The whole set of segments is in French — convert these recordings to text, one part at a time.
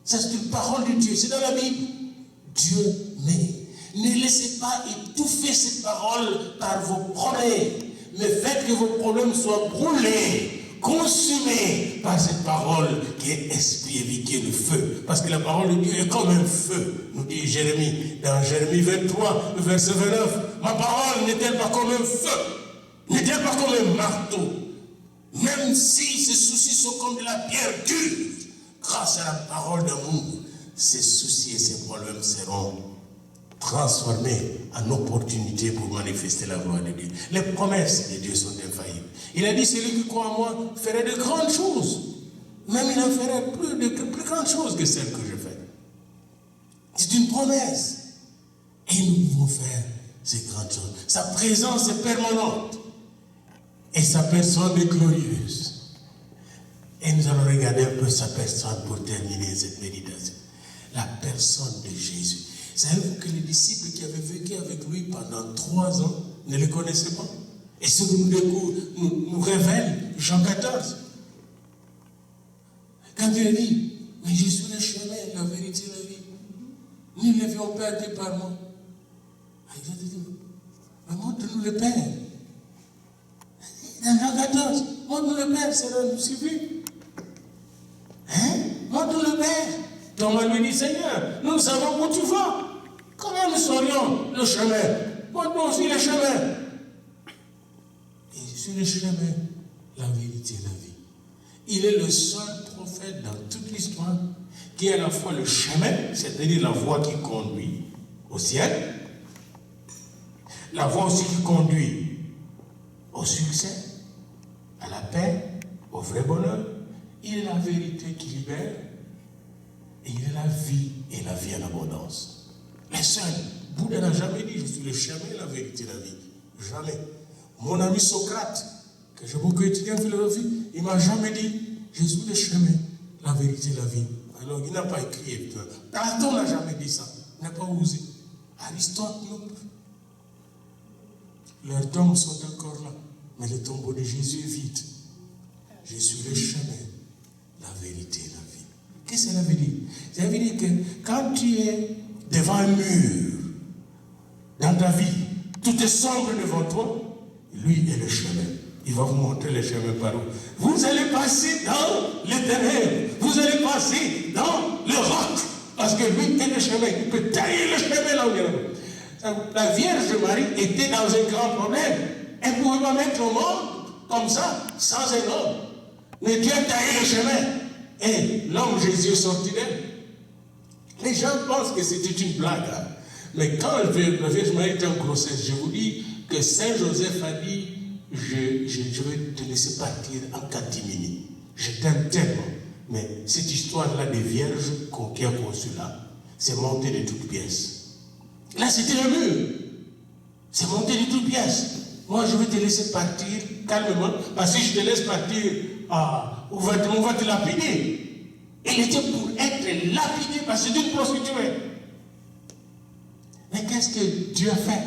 C'est une parole de Dieu, c'est dans la Bible. Dieu m'aime. Ne laissez pas étouffer ces paroles par vos problèmes, mais faites que vos problèmes soient brûlés, consumés par cette parole qui est esprit et vie, qui est le feu. Parce que la parole de Dieu est comme un feu, nous dit Jérémie, dans Jérémie 23, verset 29. Ma parole n'est-elle pas comme un feu? N'est-elle pas comme un marteau? Même si ces soucis sont comme de la pierre dure, grâce à la parole d'amour, ces soucis et ces problèmes seront transformés en opportunités pour manifester la gloire de Dieu. Les promesses de Dieu sont infaillibles. Il a dit, celui qui croit en moi ferait de grandes choses. Même il en ferait plus grandes choses que celles que je fais. C'est une promesse. Et nous pouvons faire ces grandes choses. Sa présence est permanente. Et sa personne est glorieuse. Et nous allons regarder un peu sa personne pour terminer cette méditation. La personne de Jésus. Savez-vous que les disciples qui avaient vécu avec lui pendant 3 ans ne le connaissaient pas? Et ce que nous révèle Jean 14. Quand il a dit, mais je suis le chemin, la vérité, la vie. Nul ne vient au Père que par moi. Il a dit, mais montre-nous le Père. Dans Jean 14, montre-nous le Père, ça nous suffit. Hein? Montre-nous le Père. Thomas lui dit, Seigneur, nous savons où tu vas. Comment nous saurions le chemin? Montre-nous aussi le chemin. Et je suis le chemin, la vérité et la vie. Il est le seul prophète dans toute l'histoire qui est à la fois le chemin, c'est-à-dire la voie qui conduit au ciel, la voie aussi qui conduit au succès, à la paix, au vrai bonheur. Il est la vérité qui libère. Et il est la vie et la vie en abondance. Les seuls. Bouddha n'a jamais dit, je suis le chemin, la vérité et la vie. Jamais. Mon ami Socrate, que j'ai beaucoup étudié en philosophie, il ne m'a jamais dit, je suis le chemin, la vérité et la vie. Alors il n'a pas écrit. Platon n'a jamais dit ça. Il n'a pas osé. Aristote non plus. Leurs tombes sont encore là. Mais le tombeau de Jésus est vide. Je suis le chemin, la vérité et la vie. Qu'est-ce que ça veut dire? Ça veut dire que quand tu es devant un mur, dans ta vie, tout est sombre devant toi, lui est le chemin. Il va vous montrer le chemin par où. Vous allez passer dans les ténèbres, vous allez passer dans le roc, parce que lui est le chemin. Il peut tailler le chemin là où il est. La Vierge Marie était dans un grand problème. Elle ne pouvait pas mettre au monde comme ça, sans un homme. Mais Dieu a taillé le chemin. Et l'homme Jésus est sorti d'elle. Les gens pensent que c'était une blague. Hein? Mais quand la Vierge Marie était en grossesse, je vous dis que Saint Joseph a dit, je vais te laisser partir en catimini. Je t'aime tellement. Mais cette histoire-là des vierges qui a conçu là, c'est monté de toutes pièces. Là, c'était un mur. C'est monté de toutes pièces. Moi, je vais te laisser partir calmement, parce que si je te laisse partir, on va te lapider. Il était pour être lapidé parce que c'est une prostituée. Mais qu'est-ce que Dieu a fait?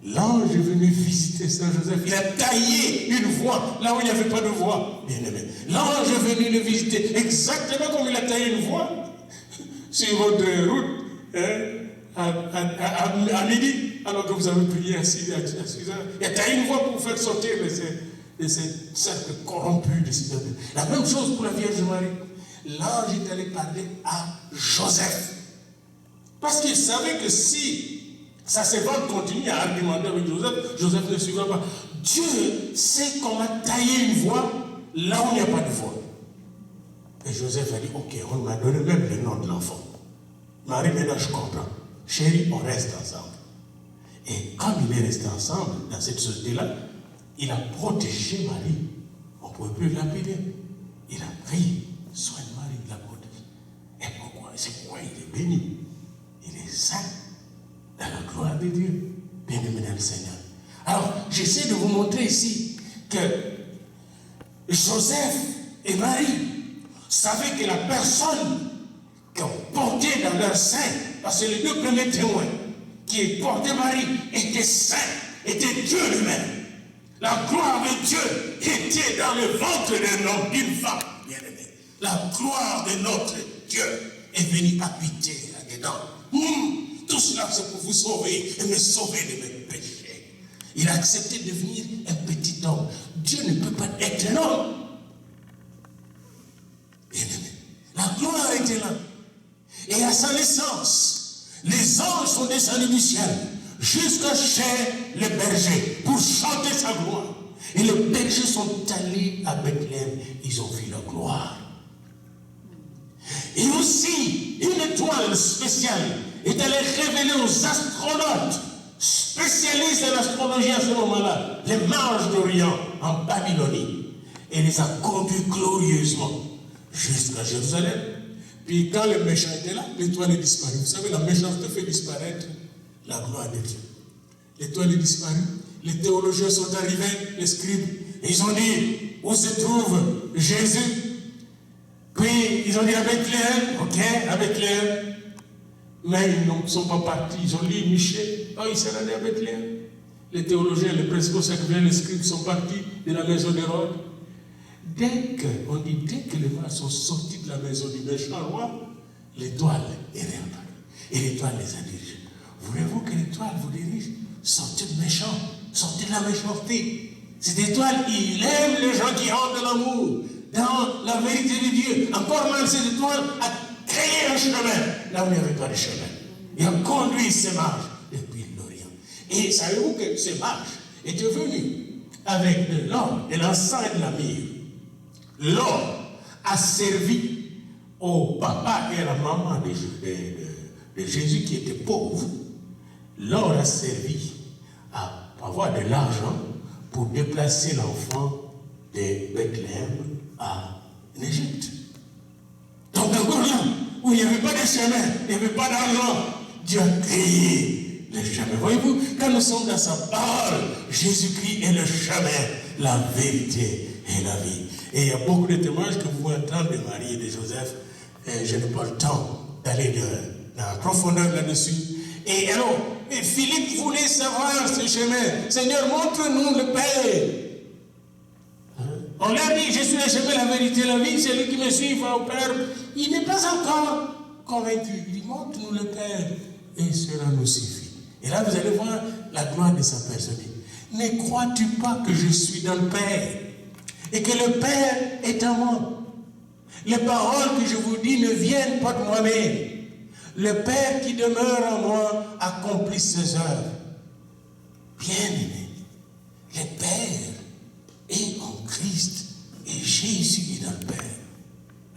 L'ange est venu visiter Saint Joseph. Il a taillé une voie là où il n'y avait pas de voie. Bien aimé. L'ange est venu le visiter exactement comme il a taillé une voie sur votre route. À midi, alors que vous avez prié à 6 heures, il a taillé une voie pour faire sortir de ces cercles corrompus de ces hommes. La même chose pour la Vierge Marie. L'ange est allé parler à Joseph. Parce qu'il savait que si sa servante continue à argumenter avec Joseph, Joseph ne suivra pas. Dieu sait comment tailler une voie là où il n'y a pas de voie. Et Joseph a dit, ok, on m'a donné même le nom de l'enfant. Marie, maintenant je comprends. Chérie, on reste ensemble. Et quand il est resté ensemble, dans cette société-là, il a protégé Marie. On ne pouvait plus lapider. Il a pris soin de Marie, il l'a protégé. Et pourquoi? C'est pourquoi il est béni. Il est saint dans la gloire de Dieu. Bien-aimé dans le Seigneur. Alors, j'essaie de vous montrer ici que Joseph et Marie savaient que la personne qui ont porté dans leur sein, parce que les 2 premiers témoins qui portaient Marie étaient saints, était Dieu lui-même. La gloire de Dieu était dans le ventre d'un homme, d'une femme, bien-aimé. La gloire de notre Dieu est venu habiter là-dedans. Tout cela, c'est pour vous sauver et me sauver de mes péchés. Il a accepté de devenir un petit homme. Dieu ne peut pas être un homme. Bien-aimé, la gloire était là. Et à sa naissance, les anges sont descendus du ciel jusqu'à chez les bergers pour chanter sa gloire. Et les bergers sont allés à Bethléem, ils ont vu la gloire. Et aussi, une étoile spéciale est allée révéler aux astronautes, spécialistes de l'astrologie à ce moment-là, les mages d'Orient en Babylonie. Et les a conduits glorieusement jusqu'à Jérusalem. Puis quand le méchant était là, l'étoile est disparue. Vous savez, la méchanceté fait disparaître la gloire de Dieu. L'étoile est disparue. Les théologiens sont arrivés, les scribes, et ils ont dit, où se trouve Jésus? Puis ils ont dit à Bethléem, ok, à Bethléem. Mais ils ne sont pas partis, ils ont lu Michée, oh, ils sont allés à Bethléem. Les théologiens, les presbytériens, les scribes sont partis de la maison d'Hérode. Dès que les mages sont sortis de la maison du méchant roi, l'étoile est réapparue. Et l'étoile les a dirigés. Voulez-vous que l'étoile vous dirige? Sortez de méchant, sortez de la méchanceté. Cette étoile, il aime les gens qui ont de l'amour, dans la vérité de Dieu. Encore même, cette étoile a créé un chemin là où il n'y avait pas de chemin. Il a conduit ces mages depuis l'Orient. Et savez-vous que ces mages étaient venus avec de l'or, de l'encens et de la myrrhe. L'or a servi au papa et à la maman de Jésus qui étaient pauvres. L'or a servi à avoir de l'argent pour déplacer l'enfant de Bethléem à Égypte. Donc encore là, où il n'y avait pas de chemin, il n'y avait pas d'argent, Dieu a créé le chemin. Voyez-vous, quand nous sommes dans sa parole, Jésus-Christ est le chemin, la vérité et la vie. Et il y a beaucoup de témoignages que vous pouvez entendre de Marie et de Joseph. Et je n'ai pas le temps d'aller dans la profondeur là-dessus. Et alors, Philippe voulait savoir ce chemin. Seigneur, montre-nous le Père. On l'a dit, je suis le chemin, la vérité, la vie. Celui qui me suit va au Père. Il n'est pas encore convaincu. Il dit, montre-nous le Père. Et cela nous suffit. Et là, vous allez voir la gloire de sa personne. Ne crois-tu pas que je suis dans le Père et que le Père est en moi? Les paroles que je vous dis ne viennent pas de moi-même. Le Père qui demeure en moi accomplit ses œuvres. Bien-aimé, le Père est en Christ et Jésus est dans le Père.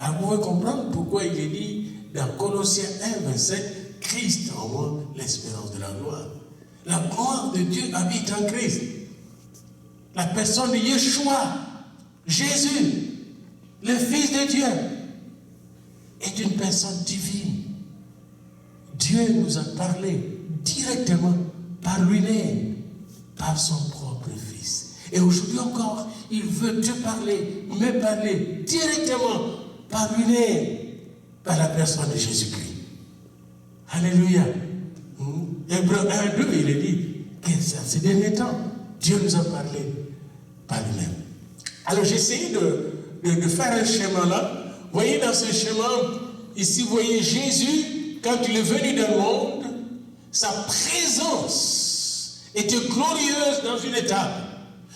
Alors vous pouvez comprendre pourquoi il est dit dans Colossiens 1, 27, Christ en moi, l'espérance de la gloire. La gloire de Dieu habite en Christ. La personne de Yeshua, Jésus, le Fils de Dieu, est une personne divine. Dieu nous a parlé directement par lui-même, par son propre Fils. Et aujourd'hui encore, il veut te parler, me parler directement par lui-même, par la personne de Jésus-Christ. Alléluia. Hébreux 1, 2, il est dit que ces derniers temps, Dieu nous a parlé par lui-même. Alors j'ai essayé de faire un schéma là. Vous voyez dans ce schéma, ici vous voyez Jésus, quand il est venu dans le monde, sa présence était glorieuse dans une étable.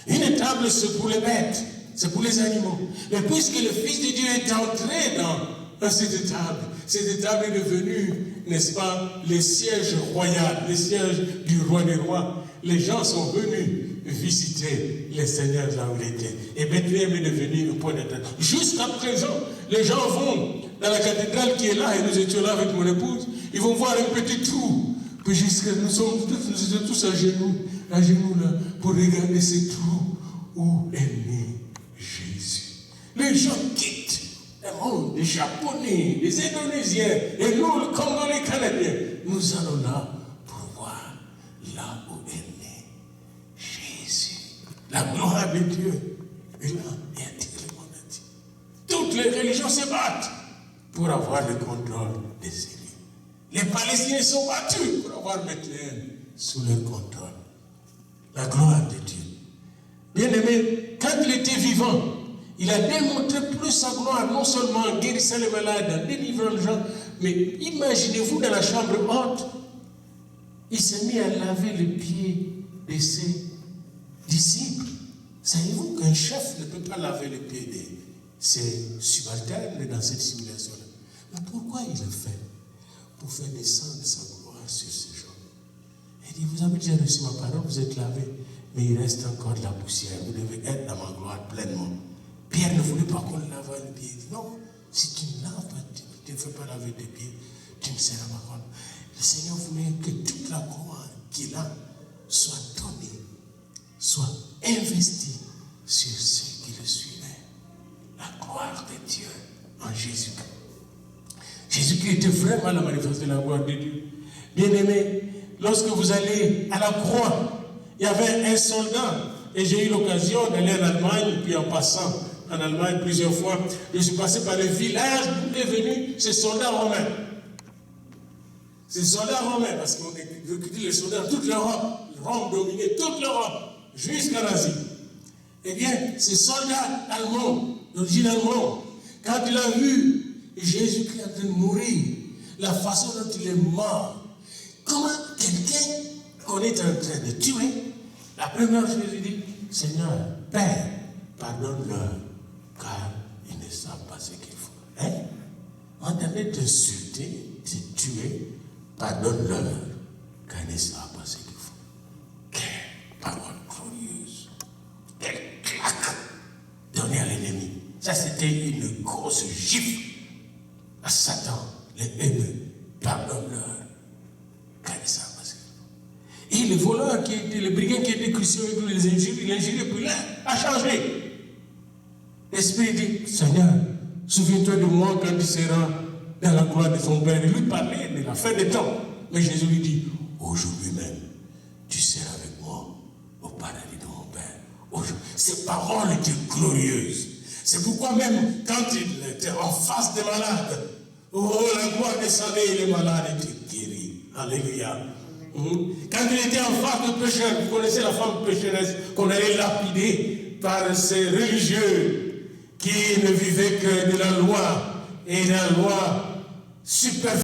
Une étable, c'est pour les bêtes, c'est pour les animaux. Mais puisque le Fils de Dieu est entré dans cette étable est devenue, n'est-ce pas, le siège royal, le siège du roi des rois. Les gens sont venus visiter les seigneurs là où il était. Et Bethléem est devenu un point d'attente. Jusqu'à présent, les gens vont dans la cathédrale qui est là, et nous étions là avec mon épouse, ils vont voir un petit trou. Puis jusqu'à nous étions tous à genoux là, pour regarder ces trous où est né Jésus. Les gens quittent le monde, les Japonais, les Indonésiens, et nous, le Congolais, les Canadiens. Nous allons là pour voir là où est né Jésus. La gloire de Dieu est là et attire le monde entier. Toutes les religions se battent pour avoir le contrôle des cieux. Les Palestiniens sont battus pour avoir Bethléem sous leur contrôle. La gloire de Dieu. Bien-aimé, quand il était vivant, Il a démontré plus sa gloire, non seulement en guérissant les malades, en délivrant les gens, mais imaginez-vous dans la chambre haute, il s'est mis à laver les pieds de ses disciples. Savez-vous qu'un chef ne peut pas laver les pieds de ses subalternes dans cette simulation-là? Mais pourquoi il le fait? Pour faire descendre sa gloire sur ces gens. Il dit, vous avez déjà reçu ma parole, vous êtes lavés, mais il reste encore de la poussière. Vous devez être dans ma gloire pleinement. Pierre ne voulait pas qu'on lave les pieds. Il dit, non, si tu ne laves pas, tu ne fais pas laver tes pieds, tu ne seras pas connu. Le Seigneur voulait que toute la gloire qu'il a soit donnée, soit investie sur ceux qui le suivaient. La gloire de Dieu en Jésus-Christ. Jésus-Christ était vraiment la manifestation de la gloire de Dieu. Bien-aimés, lorsque vous allez à la croix, il y avait un soldat, et j'ai eu l'occasion d'aller en Allemagne, puis en passant en Allemagne plusieurs fois, je suis passé par le village d'où est venu ces soldats romains. Ces soldats romains, parce qu'on dit les soldats de toute l'Europe, Rome dominait toute l'Europe, jusqu'en Asie. Eh bien, ces soldats allemands, d'origine allemande, quand il a vu Jésus-Christ en train de mourir, la façon dont il est mort, comment quelqu'un qu'on est en train de tuer, la première chose il dit, Seigneur, Père, pardonne-leur, car ils ne savent pas ce qu'il faut. Hein? On t'avait t'insulter, te tuer, pardonne-leur, car ils ne savent pas ce qu'il faut. Quelle parole glorieuse, quelle claque donnée à l'ennemi. Ça, c'était une grosse gifle à Satan, les haineux, pardonne-leur, car ils ne savent pas ce qu'il faut. Et le voleur qui était, le brigand qui était crucifié avec les injures, l'injure, puis là, a changé. L'Esprit dit, Seigneur, souviens-toi de moi quand tu seras dans la gloire de ton Père. Il lui parlait de la fin des temps. Mais Jésus lui dit, aujourd'hui même, tu seras avec moi au paradis de mon Père. Ces paroles étaient glorieuses. C'est pourquoi même quand il était en face des malades, oh, la gloire descendait et les malades étaient guéris. Alléluia. Quand il était en face de pécheurs, vous connaissez la femme pécheresse qu'on allait lapider par ces religieux qui ne vivaient que de la loi et de la loi superficielle.